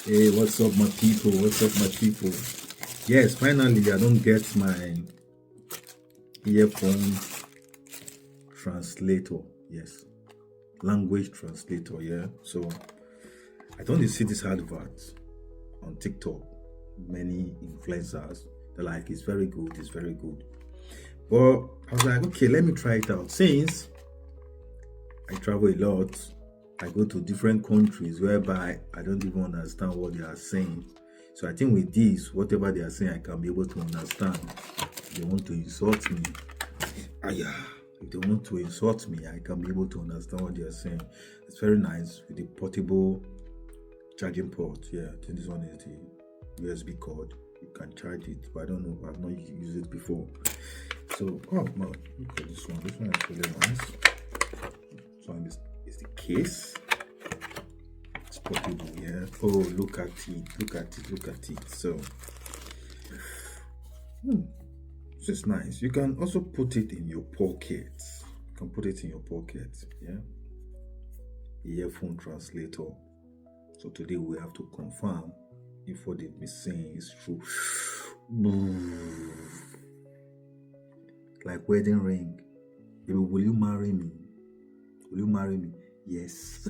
Hey, what's up, my people? What's up, my people? Yes, finally, I don't get my earphone translator. Yes, language translator. Yeah, so I don't see this advert on TikTok. Many influencers, they're like, it's very good, it's very good. But I was like, okay, let me try it out. Since I travel a lot, I go to different countries whereby I don't even understand what they are saying. So I think with this, whatever they are saying, I can be able to understand. If they want to insult me, yeah. If they want to insult me, I can be able to understand what they are saying. It's very nice with the portable charging port. Yeah, I think this one is the USB cord. You can charge it, but I don't know. I've not used it before. So, oh man, look at this one. This one is really nice. This one is the case. It's portable, yeah. Oh, look at it, look at it, look at it. So, this is nice. You can also put it in your pocket. You can put it in your pocket, yeah. Earphone translator. So today we have to confirm if what they've been saying is true. Like wedding ring. Baby, will you marry me? Will you marry me? Yes.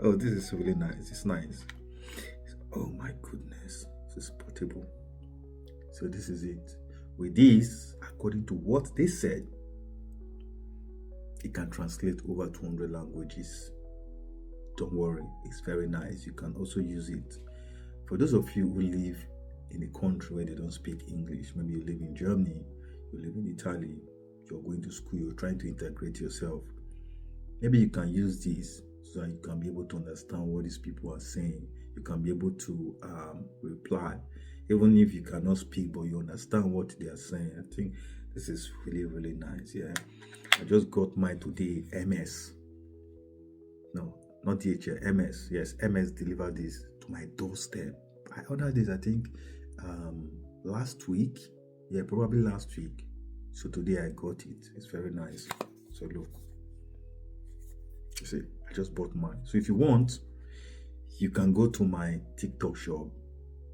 Oh, this is really nice. It's nice. Oh my goodness. This is portable. So this is it. With this, according to what they said, it can translate over 200 languages. Don't worry, it's very nice. You can also use it for those of you who live in a country where they don't speak English. Maybe you live in Germany, you live in Italy, you're going to school, you're trying to integrate yourself. Maybe you can use this so that you can be able to understand what these people are saying. You can be able to reply, even if you cannot speak, but you understand what they are saying. I think this is really, really nice. Yeah, I just got mine today. MS. No, not DHL. MS. Yes, MS delivered this to my doorstep. I ordered this, I think, last week. Yeah, probably last week. So today I got it. It's very nice. So look. You see, I just bought mine. So if you want, you can go to my TikTok shop.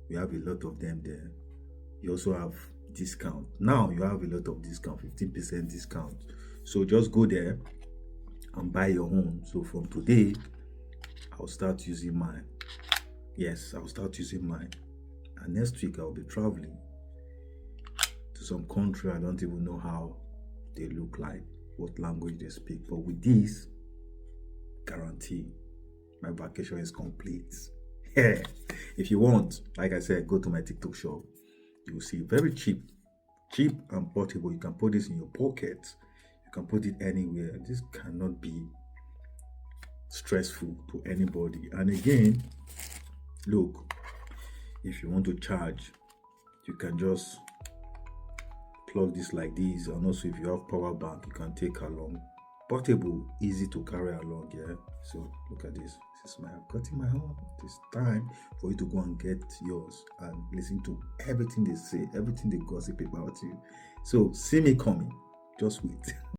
We have a lot of them there. You also have discount. Now you have a lot of discount, 15% discount. So just go there and buy your own. So from today, I'll start using mine. Yes, I'll start using mine. And next week I'll be traveling to some country. I don't even know how they look like, what language they speak. But with this, guarantee my vacation is complete. If you want, like I said, go to my TikTok shop. You will see very cheap and portable. You can put this in your pocket. You can put it anywhere. This cannot be stressful to anybody. And again, look, if you want to charge, you can just plug this like this. And also if you have power bank, you can take along. Portable, easy to carry along. Yeah, so look at this. This is I've got in my home. It's time for you to go and get yours and listen to everything they say, everything they gossip about you. So see me coming. Just wait.